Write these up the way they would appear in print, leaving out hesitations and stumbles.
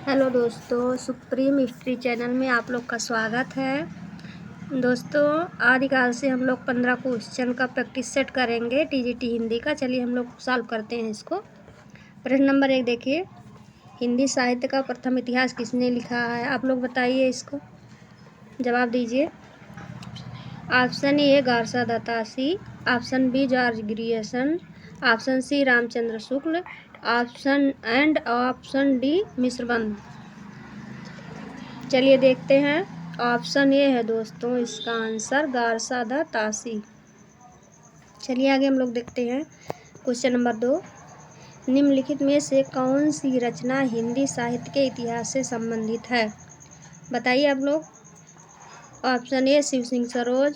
Hello दोस्तों, supreme history channel में आप लोग का स्वागत है। दोस्तों, आदिकाल से हम लोग 15 क्वेश्चन का प्रैक्टिस सेट करेंगे टीजीटी हिंदी का। चलिए हम लोग सॉल्व करते हैं इसको। प्रश्न नंबर 1 देखिए, हिंदी साहित्य का प्रथम इतिहास किसने लिखा है? आप लोग बताइए, इसको जवाब दीजिए। Option A Garcin de Tassy, option B George Grierson, option C Ramchandra Shukla, option D Mishrabandh. चलिए देखते हैं। ऑप्शन ए है दोस्तों इसका आंसर गारसा दत्तासी। चलिए आगे हम लोग देखते हैं। क्वेश्चन नंबर 2, निम्नलिखित में से कौन सी रचना हिंदी साहित्य के इतिहास से संबंधित है? बताइए आप लोग। Option A Shiv Singh Saroj,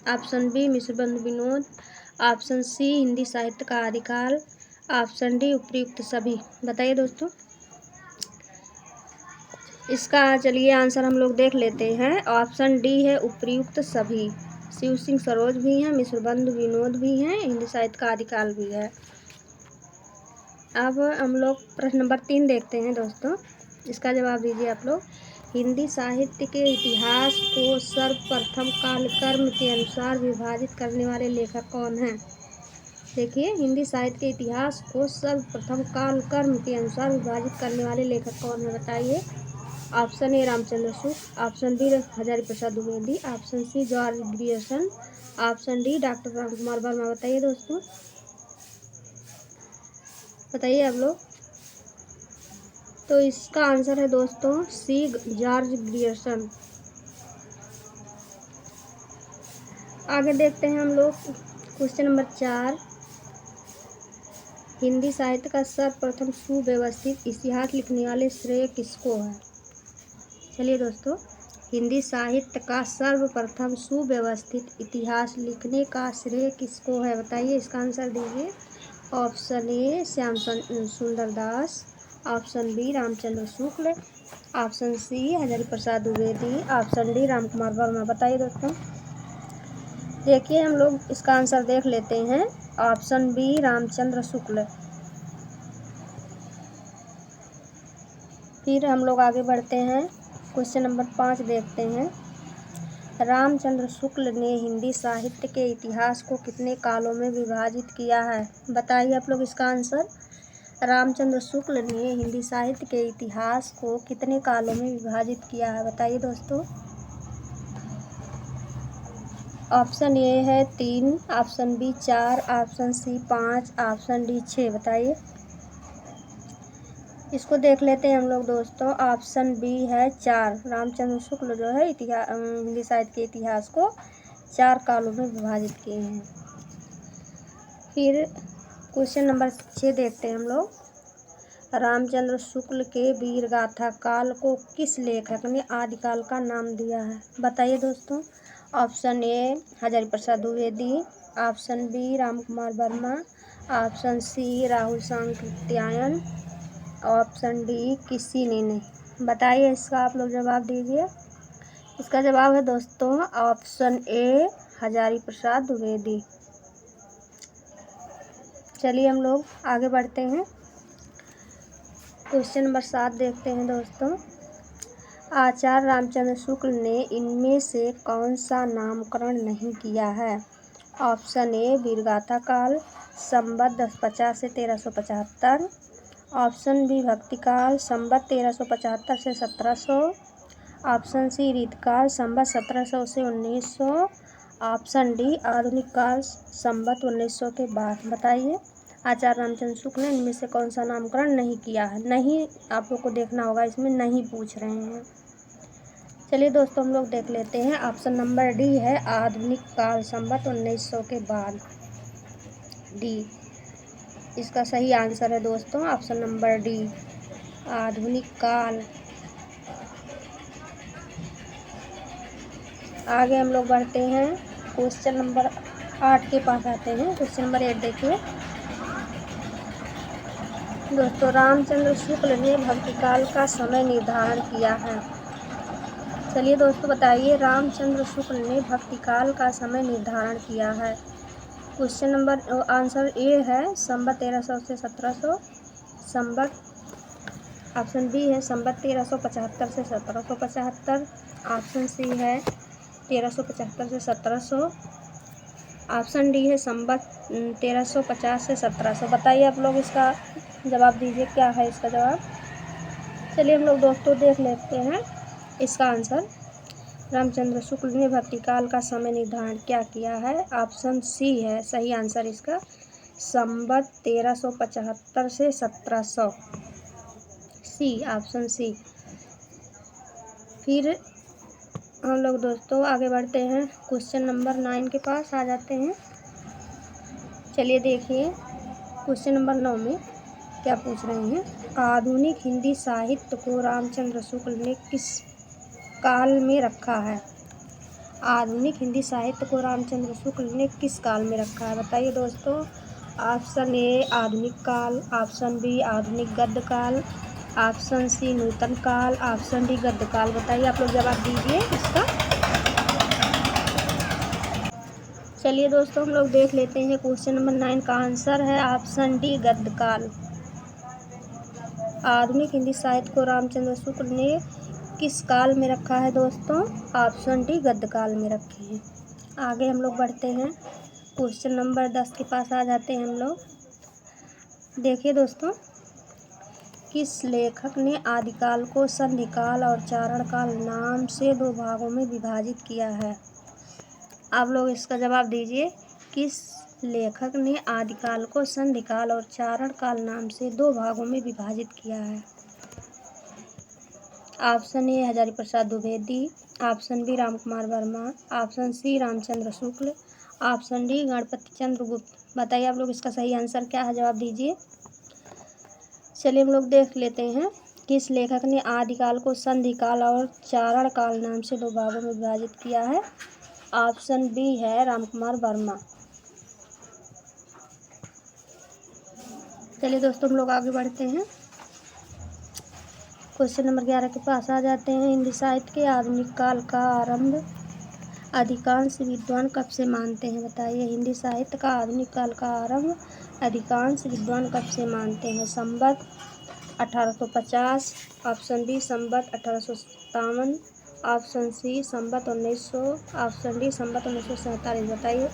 option B Mishrabandh Vinod, option C Hindi Sahitya का आदिकाल, ऑप्शन डी उपयुक्त सभी। बताइए दोस्तों। इसका चलिए आंसर हम लोग देख लेते हैं। ऑप्शन डी है उपयुक्त सभी। शिव सिंह सरोज भी हैं, मिश्रबंध विनोद भी हैं, हिंदी साहित्य का आदिकाल भी है। अब हम लोग प्रश्न नंबर 3 देखते हैं दोस्तों। इसका जवाब दीजिए आप लोग। हिंदी साहित्य के इतिहास को सर्वप्रथम कालक्रम के अनुसार विभाजित करने वाले लेखक कौन हैं? देखिए, हिंदी साहित्य के इतिहास को सर्वप्रथम कालक्रम के अनुसार विभाजित करने वाले लेखक कौन हैं? बताइए। Option A Ramchandra Shukla, option B Hazari Prasad Dwivedi, option C George Grierson, option D doctor Ram Kumar Verma. बताइए दोस्तों। बताइए आप लोग। तो इसका आंसर है दोस्तों सी जॉर्ज ग्रियर्सन। आगे देखते हैं हम लोग। क्वेश्चन नंबर 4, हिंदी साहित्य का सर्वप्रथम सुव्यवस्थित इतिहास लिखने वाले श्रेय किसको है? चलिए दोस्तों, हिंदी साहित्य का सर्वप्रथम सुव्यवस्थित इतिहास लिखने का श्रेय किसको है? बताइए, इसका आंसर दीजिए। ऑप्शन ए श्याम सुंदर दास, option B Ramchandra Shukla, option C Hazari Prasad Dwivedi, option D Ram Kumar Verma. बताइए दोस्तों। देखिए, हम लोग इसका आंसर देख लेते हैं। Option B Ramchandra Shukla. फिर हम लोग आगे बढ़ते हैं। क्वेश्चन नंबर 5 देखते हैं। रामचंद्र शुक्ल ने हिंदी साहित्य के इतिहास को कितने कालों में विभाजित किया है? बताइए आप लोग इसका आंसर। रामचंद्र शुक्ल ने हिंदी साहित्य के इतिहास को कितने कालों में विभाजित किया है? बताइए दोस्तों। ऑप्शन ए है 3, option B 4, option C 5, option D 6। बताइए। इसको देख लेते हैं हम लोग दोस्तों। ऑप्शन बी है 4। रामचंद्र शुक्ल जो है हिंदी साहित्य के इतिहास को 4 कालों में विभाजित किए हैं। फिर क्वेश्चन नंबर 6 देखते हैं हम लोग। रामचंद्र शुक्ल के वीर गाथा काल को किस लेखक ने आदिकाल का नाम दिया है? बताइए दोस्तों। Option A Hazari Prasad Dwivedi, option B Ram Kumar Verma, option C Rahul Sankrityayan, option D किसी ने नहीं। बताइए, इसका आप लोग जवाब दीजिए। इसका जवाब है दोस्तों ऑप्शन ए हजारी प्रसाद द्विवेदी। चलिए हम लोग आगे बढ़ते हैं। क्वेश्चन नंबर 7 देखते हैं दोस्तों। आचार्य रामचंद्र शुक्ल ने इनमें से कौन सा नामकरण नहीं किया है? ऑप्शन ए वीरगाथा काल, संवत 1050 से 1375, ऑप्शन बी भक्तिकाल, संवत 1375 से 1700, ऑप्शन सी रीतकाल, संवत 1700 से 1900, ऑप्शन डी आधुनिक काल, संवत 1900 के बाद। बताइए, आचार्य रामचंद्र शुक्ल ने इनमें से कौन सा नामकरण नहीं किया है? नहीं, आप लोग को देखना होगा, इसमें नहीं पूछ रहे हैं। चलिए दोस्तों, हम लोग देख लेते हैं। ऑप्शन नंबर डी है आधुनिक काल, संवत 1900 के बाद। डी इसका सही आंसर है दोस्तों, ऑप्शन नंबर डी आधुनिक काल। आगे हम लोग बढ़ते हैं। क्वेश्चन नंबर 8 के पास आते हैं। क्वेश्चन नंबर 8 देखिए दोस्तों। रामचंद्र शुक्ल ने भक्तिकाल का समय निर्धारण किया है। चलिए दोस्तों, बताइए, रामचंद्र शुक्ल ने भक्तिकाल का समय निर्धारण किया है। क्वेश्चन नंबर आंसर ए है संवत 1300 से 1700, संवत ऑप्शन बी है संवत 1375 से 1775। ऑप्शन सी है 1375 से 1700। ऑप्शन डी है संवत 1350 से 1700। बताइए आप लोग इसका जवाब दीजिए, क्या है इसका जवाब। चलिए हम लोग दोस्तों देख लेते हैं इसका आंसर। रामचंद्र शुक्ल ने भक्तिकाल का समय निर्धारण क्या किया है। ऑप्शन सी है सही आंसर इसका, संवत 1375 से 1700। सी, ऑप्शन सी। फिर हम लोग दोस्तों आगे बढ़ते हैं, क्वेश्चन नंबर 9 के पास आ जाते हैं। चलिए देखिए क्वेश्चन नंबर 9 में क्या पूछ रहे हैं। आधुनिक हिंदी साहित्य को रामचंद्र शुक्ल ने किस काल में रखा है। आधुनिक हिंदी साहित्य को रामचंद्र शुक्ल ने किस काल में रखा है, बताइए दोस्तों। ऑप्शन ए आधुनिक काल, ऑप्शन बी आधुनिक गद्य काल, ऑप्शन सी नूतन काल, ऑप्शन डी गद्य काल। बताइए आप लोग जवाब दीजिए इसका। चलिए दोस्तों हम लोग देख लेते हैं क्वेश्चन नंबर 9 का आंसर है ऑप्शन डी गद्य काल। आधुनिक हिंदी साहित्य को रामचंद्र शुक्ल ने किस काल में रखा है दोस्तों। ऑप्शन डी गद्य काल में रखे हैं। आगे हम लोग बढ़ते हैं, क्वेश्चन नंबर 10 के पास आ जाते हैं हम लोग। देखिए दोस्तों, किस लेखक ने आदिकाल को संधिकाल और चारणकाल नाम से 2 भागों में विभाजित किया है। आप लोग इसका जवाब दीजिए। किस लेखक ने आदिकाल को संधिकाल और चारणकाल नाम से 2 भागों में विभाजित किया है। Option A Hazari Prasad Dwivedi, option B Ramkumar Verma, option C Ramchandra Shukla, option D Ganapati Chandra Gupta. बताइए आप लोग इसका सही आंसर क्या है, जवाब दीजिए। चलिए हम लोग देख लेते हैं, किस लेखक ने आदिकाल को संधिकाल और चारणकाल नाम से 2 भागों में विभाजित किया है। ऑप्शन बी है रामकुमार वर्मा। चलिए दोस्तों हम लोग आगे बढ़ते हैं, क्वेश्चन नंबर 11 के पास आ जाते हैं। हिंदी साहित्य के आधुनिक काल का आरंभ अधिकांश विद्वान कब से मानते हैं, बताइए। हिंदी साहित्य का आधुनिक काल का आरंभ अधिकांश विद्वान कब से मानते हैं। संवत 1850, ऑप्शन बी संवत 1857, ऑप्शन सी संवत 1900, ऑप्शन डी संवत 1947। बताइए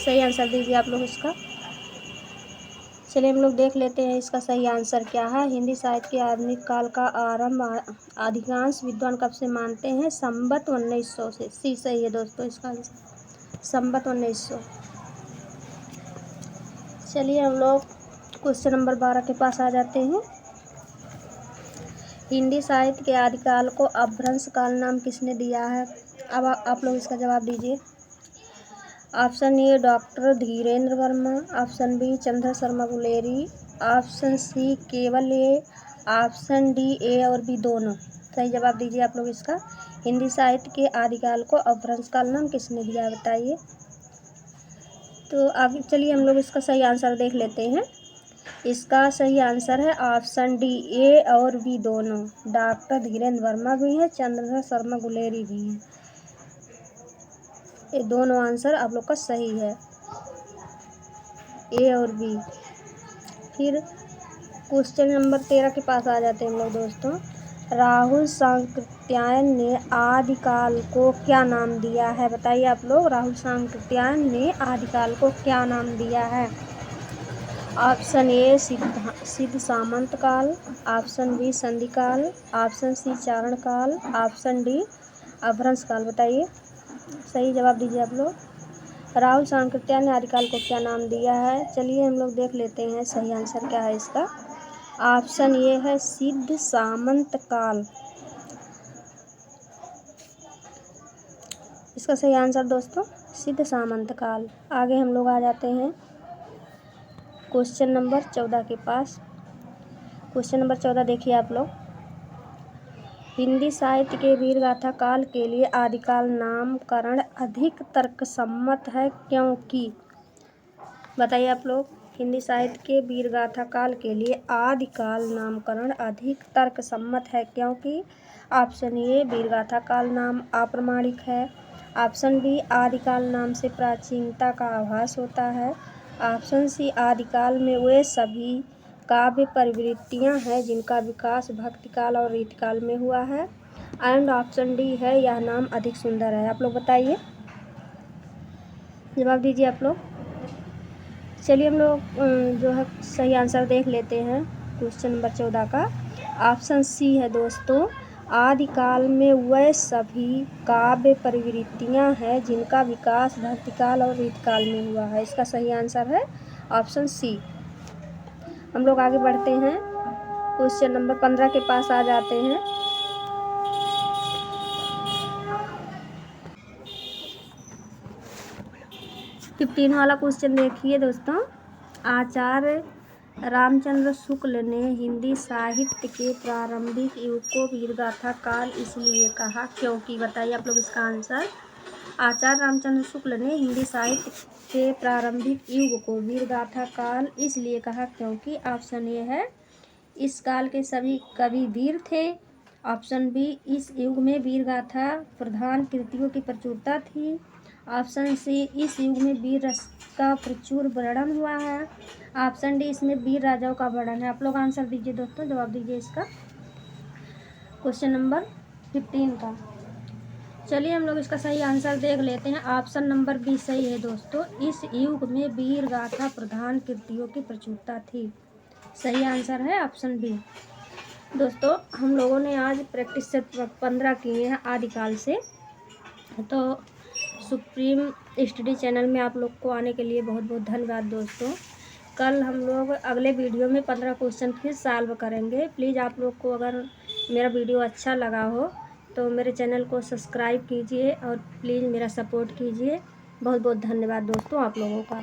सही आंसर दीजिए आप लोग इसका। चलिए हम लोग देख लेते हैं इसका सही आंसर क्या है। हिंदी साहित्य के आधुनिक काल का आरंभ अधिकांश विद्वान कब से मानते हैं। संवत 1900 से। सी सही है दोस्तों इसका आंसर, संवत 1900। चलिए हम लोग क्वेश्चन नंबर 12 के पास आ जाते हैं। हिंदी साहित्य के आदिकाल को अपभ्रंश काल नाम किसने दिया है। अब आप लोग इसका जवाब दीजिए। Option A doctor Dhirendra Verma, option B Chandra Sharma Guleri, option C केवल ए, ऑप्शन डी ए और बी दोनों। सही जवाब दीजिए आप लोग इसका। हिंदी साहित्य के आदिकाल को अपभ्रंश काल नाम किसने दिया है, बताइए। तो आगे चलिए हम लोग इसका सही आंसर देख लेते हैं। इसका सही आंसर है ऑप्शन डी ए और बी दोनों। डॉक्टर धीरेन्द्र वर्मा भी हैं, चंद्र शर्मा गुलेरी भी हैं। ये दोनों आंसर आप लोग का सही है, ए और बी। फिर क्वेश्चन नंबर 13 के पास आ जाते हैं हम लोग दोस्तों। राहुल सांकृत्यायन ने आदिकाल को क्या नाम दिया है, बताइए आप लोग। राहुल सांकृत्यायन ने आदिकाल को क्या नाम दिया है। ऑप्शन ए सिद्ध सामंत काल, ऑप्शन बी संधि काल, ऑप्शन सी चारण काल, ऑप्शन डी अपभ्रंश काल। बताइए सही जवाब दीजिए आप लोग। राहुल सांकृत्यायन ने आदिकाल को क्या नाम दिया है। चलिए हम लोग देख लेते हैं सही आंसर क्या है इसका। ऑप्शन ए है सिद्ध सामंत काल। इसका सही आंसर दोस्तों सिद्ध सामंत काल। आगे हम लोग आ जाते हैं क्वेश्चन नंबर 14 के पास। क्वेश्चन नंबर 14 देखिए आप लोग। हिंदी साहित्य के वीरगाथा काल के लिए आदिकाल नामकरण अधिक तर्कसम्मत है क्योंकि। बताइए आप लोग। हिंदी साहित्य के वीरगाथा काल के लिए आदिकाल नामकरण अधिक तर्कसम्मत है क्योंकि। ऑप्शन ए वीरगाथा काल नाम अप्रमाणिक है, ऑप्शन बी आदिकाल नाम से प्राचीनता का आभास होता है, ऑप्शन सी आदिकाल में वे सभी काव्य प्रवृत्तियाँ हैं जिनका विकास भक्तिकाल और रीतिकाल में हुआ है। एंड ऑप्शन डी है यह नाम अधिक सुंदर है। आप लोग बताइए, जवाब दीजिए आप लोग। चलिए हम लोग जो है सही आंसर देख लेते हैं क्वेश्चन नंबर 14 का। ऑप्शन सी है दोस्तों, आदिकाल में वह सभी काव्य प्रवृत्तियाँ हैं जिनका विकास भक्तिकाल और रीतिकाल में हुआ है। इसका सही आंसर है ऑप्शन सी। हम लोग आगे बढ़ते हैं, क्वेश्चन नंबर 15 के पास आ जाते हैं। फिफ्टीन वाला क्वेश्चन देखिए दोस्तों। आचार्य रामचंद्र शुक्ल ने हिंदी साहित्य के प्रारंभिक युग को वीरगाथा काल इसलिए कहा क्योंकि। बताइए आप लोग इसका आंसर। आचार्य रामचंद्र शुक्ल ने हिंदी साहित्य के प्रारंभिक युग को वीरगाथा काल इसलिए कहा क्योंकि। ऑप्शन ए है, इस काल के सभी कवि वीर थे। ऑप्शन बी, इस युग में वीरगाथा प्रधान कृतियों की प्रचुरता थी। ऑप्शन सी, इस युग में वीर रस का प्रचुर वर्णन हुआ है। ऑप्शन डी, इसमें वीर राजाओं का वर्णन है। आप लोग आंसर दीजिए दोस्तों, जवाब दीजिए इसका क्वेश्चन नंबर 15 का। चलिए हम लोग इसका सही आंसर देख लेते हैं। ऑप्शन नंबर बी सही है दोस्तों, इस युग में वीर गाथा प्रधान कृतियों की प्रचुरता थी। सही आंसर है ऑप्शन बी। दोस्तों हम लोगों ने आज प्रैक्टिस से 15 किए हैं आदिकाल से। तो सुप्रीम स्टडी चैनल में आप लोग को आने के लिए बहुत बहुत धन्यवाद दोस्तों। कल हम लोग अगले वीडियो में 15 क्वेश्चन फिर सॉल्व करेंगे। प्लीज़ आप लोग को अगर मेरा वीडियो अच्छा लगा हो तो मेरे चैनल को सब्सक्राइब कीजिए और प्लीज़ मेरा सपोर्ट कीजिए। बहुत बहुत धन्यवाद दोस्तों आप लोगों का।